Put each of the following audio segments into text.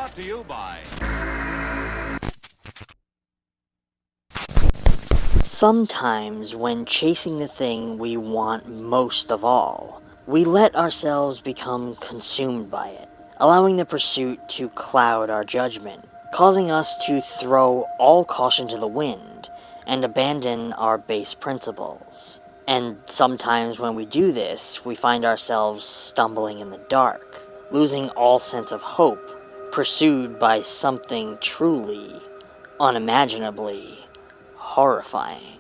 Brought to you by... Sometimes when chasing the thing we want most of all, we let ourselves become consumed by it, allowing the pursuit to cloud our judgment, causing us to throw all caution to the wind and abandon our base principles. And sometimes when we do this, we find ourselves stumbling in the dark, losing all sense of hope, pursued by something truly, unimaginably horrifying.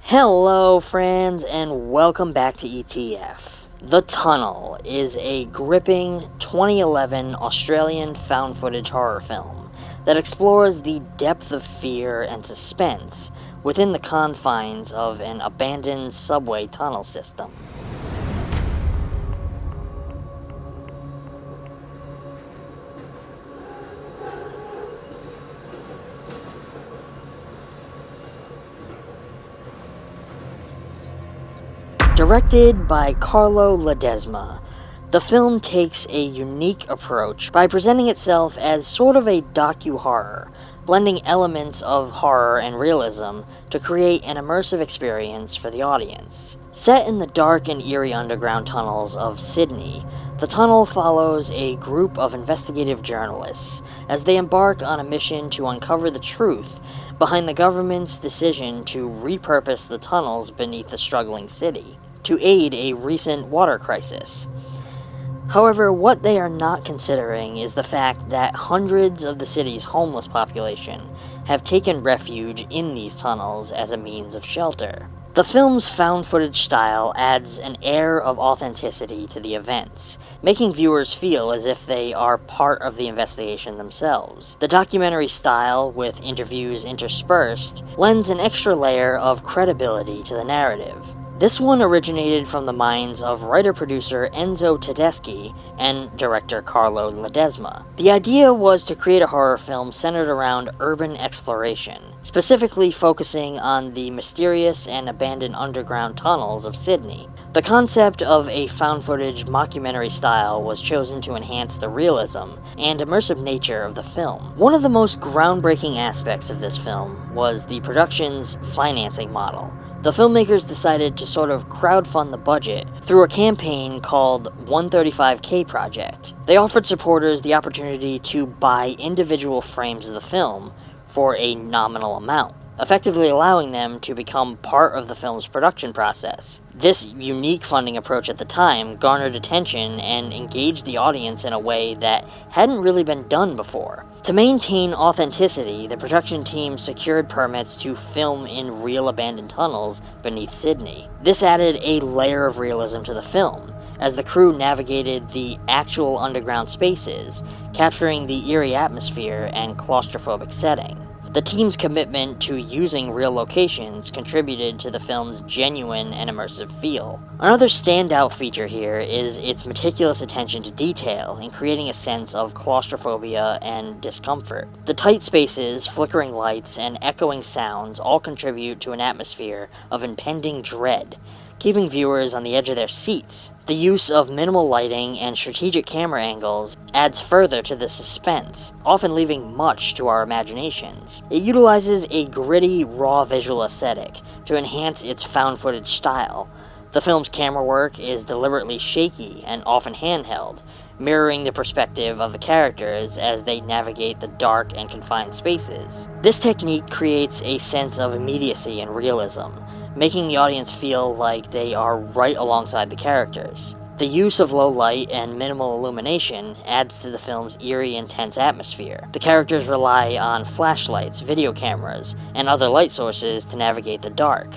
Hello friends, and welcome back to ETF. The Tunnel is a gripping 2011 Australian found footage horror film that explores the depth of fear and suspense within the confines of an abandoned subway tunnel system. Directed by Carlo Ledesma, the film takes a unique approach by presenting itself as sort of a docu-horror, blending elements of horror and realism to create an immersive experience for the audience. Set in the dark and eerie underground tunnels of Sydney, the tunnel follows a group of investigative journalists as they embark on a mission to uncover the truth behind the government's decision to repurpose the tunnels beneath the struggling city to aid a recent water crisis. However, what they are not considering is the fact that hundreds of the city's homeless population have taken refuge in these tunnels as a means of shelter. The film's found footage style adds an air of authenticity to the events, making viewers feel as if they are part of the investigation themselves. The documentary style, with interviews interspersed, lends an extra layer of credibility to the narrative. This one originated from the minds of writer-producer Enzo Tedeschi and director Carlo Ledesma. The idea was to create a horror film centered around urban exploration, specifically focusing on the mysterious and abandoned underground tunnels of Sydney. The concept of a found-footage mockumentary style was chosen to enhance the realism and immersive nature of the film. One of the most groundbreaking aspects of this film was the production's financing model. The filmmakers decided to sort of crowdfund the budget through a campaign called 135K Project. They offered supporters the opportunity to buy individual frames of the film for a nominal amount, effectively allowing them to become part of the film's production process. This unique funding approach at the time garnered attention and engaged the audience in a way that hadn't really been done before. To maintain authenticity, the production team secured permits to film in real abandoned tunnels beneath Sydney. This added a layer of realism to the film, as the crew navigated the actual underground spaces, capturing the eerie atmosphere and claustrophobic setting. The team's commitment to using real locations contributed to the film's genuine and immersive feel. Another standout feature here is its meticulous attention to detail in creating a sense of claustrophobia and discomfort. The tight spaces, flickering lights, and echoing sounds all contribute to an atmosphere of impending dread, keeping viewers on the edge of their seats. The use of minimal lighting and strategic camera angles adds further to the suspense, often leaving much to our imaginations. It utilizes a gritty, raw visual aesthetic to enhance its found footage style. The film's camera work is deliberately shaky and often handheld, mirroring the perspective of the characters as they navigate the dark and confined spaces. This technique creates a sense of immediacy and realism, making the audience feel like they are right alongside the characters. The use of low light and minimal illumination adds to the film's eerie, intense atmosphere. The characters rely on flashlights, video cameras, and other light sources to navigate the dark,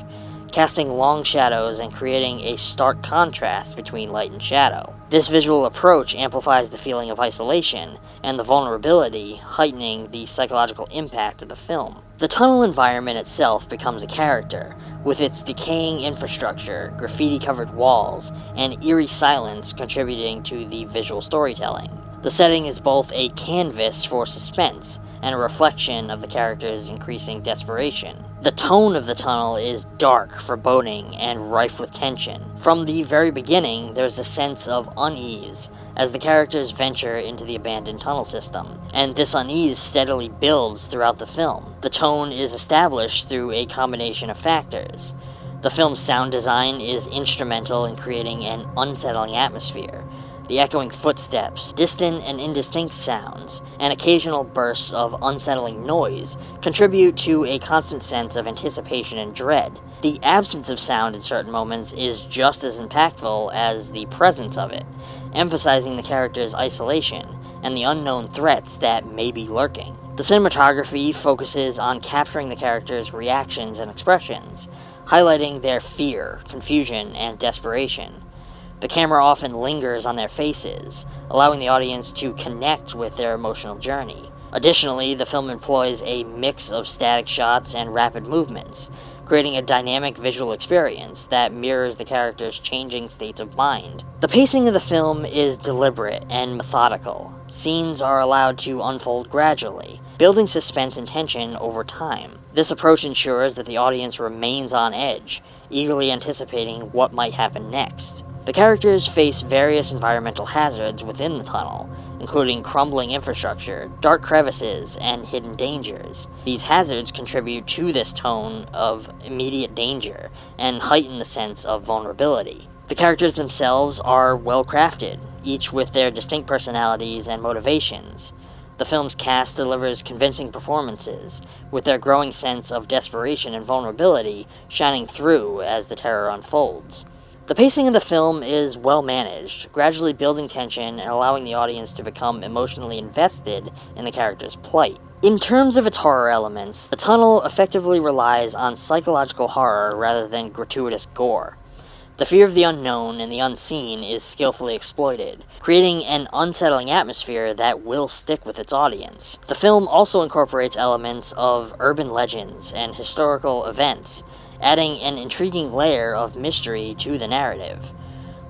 casting long shadows and creating a stark contrast between light and shadow. This visual approach amplifies the feeling of isolation and the vulnerability, heightening the psychological impact of the film. The tunnel environment itself becomes a character, with its decaying infrastructure, graffiti-covered walls, and eerie silence contributing to the visual storytelling. The setting is both a canvas for suspense and a reflection of the character's increasing desperation. The tone of the tunnel is dark, foreboding, and rife with tension. From the very beginning, there's a sense of unease as the characters venture into the abandoned tunnel system, and this unease steadily builds throughout the film. The tone is established through a combination of factors. The film's sound design is instrumental in creating an unsettling atmosphere. The echoing footsteps, distant and indistinct sounds, and occasional bursts of unsettling noise contribute to a constant sense of anticipation and dread. The absence of sound in certain moments is just as impactful as the presence of it, emphasizing the character's isolation and the unknown threats that may be lurking. The cinematography focuses on capturing the characters' reactions and expressions, highlighting their fear, confusion, and desperation. The camera often lingers on their faces, allowing the audience to connect with their emotional journey. Additionally, the film employs a mix of static shots and rapid movements, creating a dynamic visual experience that mirrors the characters' changing states of mind. The pacing of the film is deliberate and methodical. Scenes are allowed to unfold gradually, building suspense and tension over time. This approach ensures that the audience remains on edge, eagerly anticipating what might happen next. The characters face various environmental hazards within the tunnel, including crumbling infrastructure, dark crevices, and hidden dangers. These hazards contribute to this tone of immediate danger and heighten the sense of vulnerability. The characters themselves are well crafted, each with their distinct personalities and motivations. The film's cast delivers convincing performances, with their growing sense of desperation and vulnerability shining through as the terror unfolds. The pacing of the film is well managed, gradually building tension and allowing the audience to become emotionally invested in the character's plight. In terms of its horror elements, the tunnel effectively relies on psychological horror rather than gratuitous gore. The fear of the unknown and the unseen is skillfully exploited, creating an unsettling atmosphere that will stick with its audience. The film also incorporates elements of urban legends and historical events, adding an intriguing layer of mystery to the narrative.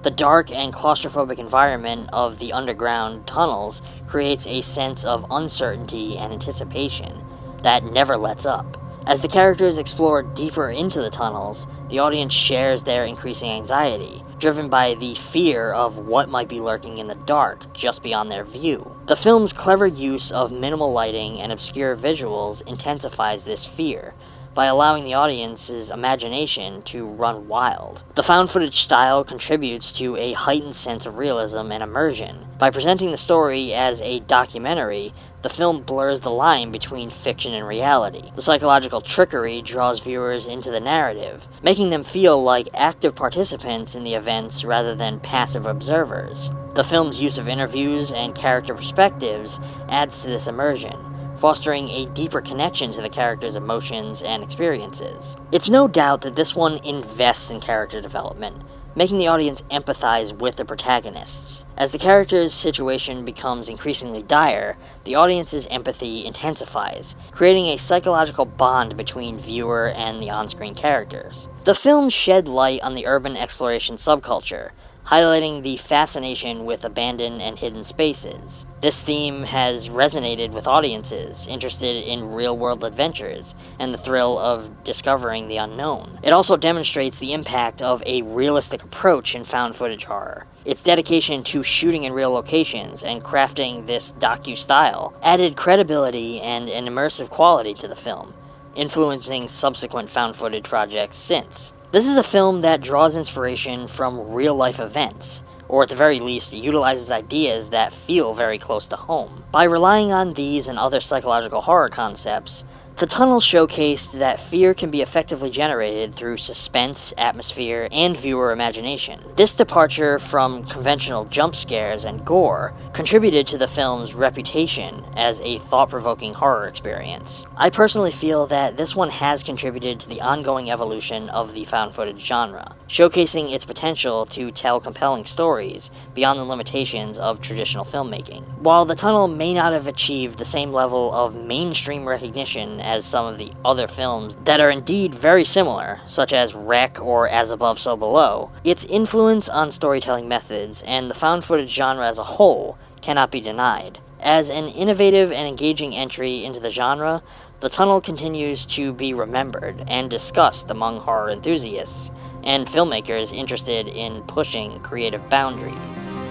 The dark and claustrophobic environment of the underground tunnels creates a sense of uncertainty and anticipation that never lets up. As the characters explore deeper into the tunnels, the audience shares their increasing anxiety, driven by the fear of what might be lurking in the dark just beyond their view. The film's clever use of minimal lighting and obscure visuals intensifies this fear, by allowing the audience's imagination to run wild. The found footage style contributes to a heightened sense of realism and immersion. By presenting the story as a documentary, the film blurs the line between fiction and reality. The psychological trickery draws viewers into the narrative, making them feel like active participants in the events rather than passive observers. The film's use of interviews and character perspectives adds to this immersion, fostering a deeper connection to the character's emotions and experiences. It's no doubt that this one invests in character development, making the audience empathize with the protagonists. As the character's situation becomes increasingly dire, the audience's empathy intensifies, creating a psychological bond between viewer and the on-screen characters. The film shed light on the urban exploration subculture, highlighting the fascination with abandoned and hidden spaces. This theme has resonated with audiences interested in real-world adventures and the thrill of discovering the unknown. It also demonstrates the impact of a realistic approach in found footage horror. Its dedication to shooting in real locations and crafting this docu-style added credibility and an immersive quality to the film, influencing subsequent found footage projects since. This is a film that draws inspiration from real-life events, or at the very least, utilizes ideas that feel very close to home. By relying on these and other psychological horror concepts, The tunnel showcased that fear can be effectively generated through suspense, atmosphere, and viewer imagination. This departure from conventional jump scares and gore contributed to the film's reputation as a thought-provoking horror experience. I personally feel that this one has contributed to the ongoing evolution of the found footage genre, showcasing its potential to tell compelling stories beyond the limitations of traditional filmmaking. While the tunnel may not have achieved the same level of mainstream recognition as some of the other films that are indeed very similar, such as Wreck or As Above, So Below, its influence on storytelling methods and the found footage genre as a whole cannot be denied. As an innovative and engaging entry into the genre, the tunnel continues to be remembered and discussed among horror enthusiasts and filmmakers interested in pushing creative boundaries.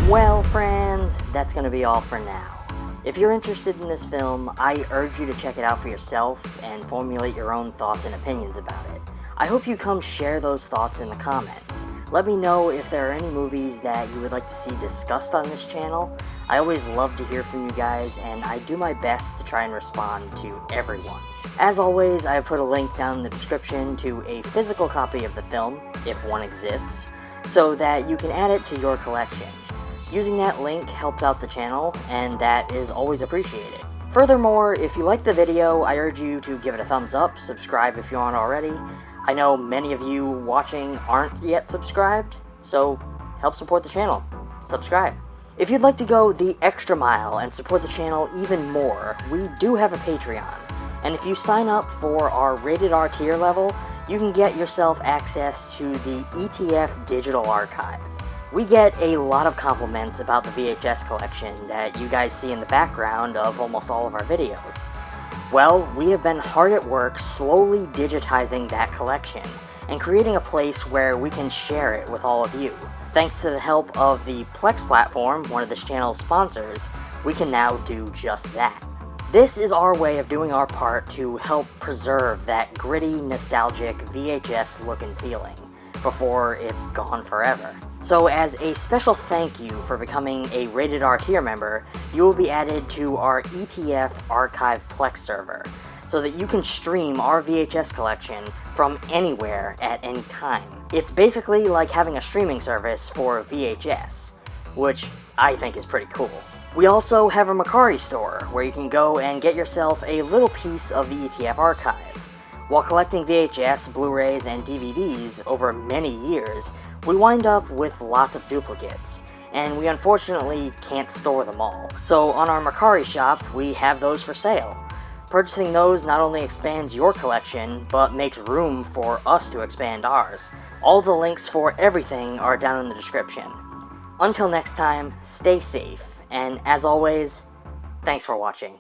Well, friends, that's going to be all for now. If you're interested in this film, I urge you to check it out for yourself and formulate your own thoughts and opinions about it. I hope you come share those thoughts in the comments. Let me know if there are any movies that you would like to see discussed on this channel. I always love to hear from you guys, and I do my best to try and respond to everyone. As always, I have put a link down in the description to a physical copy of the film, if one exists, so that you can add it to your collection. Using that link helps out the channel, and that is always appreciated. Furthermore, if you liked the video, I urge you to give it a thumbs up, subscribe if you aren't already. I know many of you watching aren't yet subscribed, so help support the channel. Subscribe. If you'd like to go the extra mile and support the channel even more, we do have a Patreon. And if you sign up for our Rated R tier level, you can get yourself access to the ETF Digital Archive. We get a lot of compliments about the VHS collection that you guys see in the background of almost all of our videos. Well, we have been hard at work slowly digitizing that collection and creating a place where we can share it with all of you. Thanks to the help of the Plex platform, one of this channel's sponsors, we can now do just that. This is our way of doing our part to help preserve that gritty, nostalgic VHS look and feeling before it's gone forever. So as a special thank you for becoming a Rated R tier member, you will be added to our ETF Archive Plex server, so that you can stream our VHS collection from anywhere at any time. It's basically like having a streaming service for VHS, which I think is pretty cool. We also have a Mercari store, where you can go and get yourself a little piece of the ETF archive. While collecting VHS, Blu-rays, and DVDs over many years, we wind up with lots of duplicates, and we unfortunately can't store them all. So on our Mercari shop, we have those for sale. Purchasing those not only expands your collection, but makes room for us to expand ours. All the links for everything are down in the description. Until next time, stay safe, and as always, thanks for watching.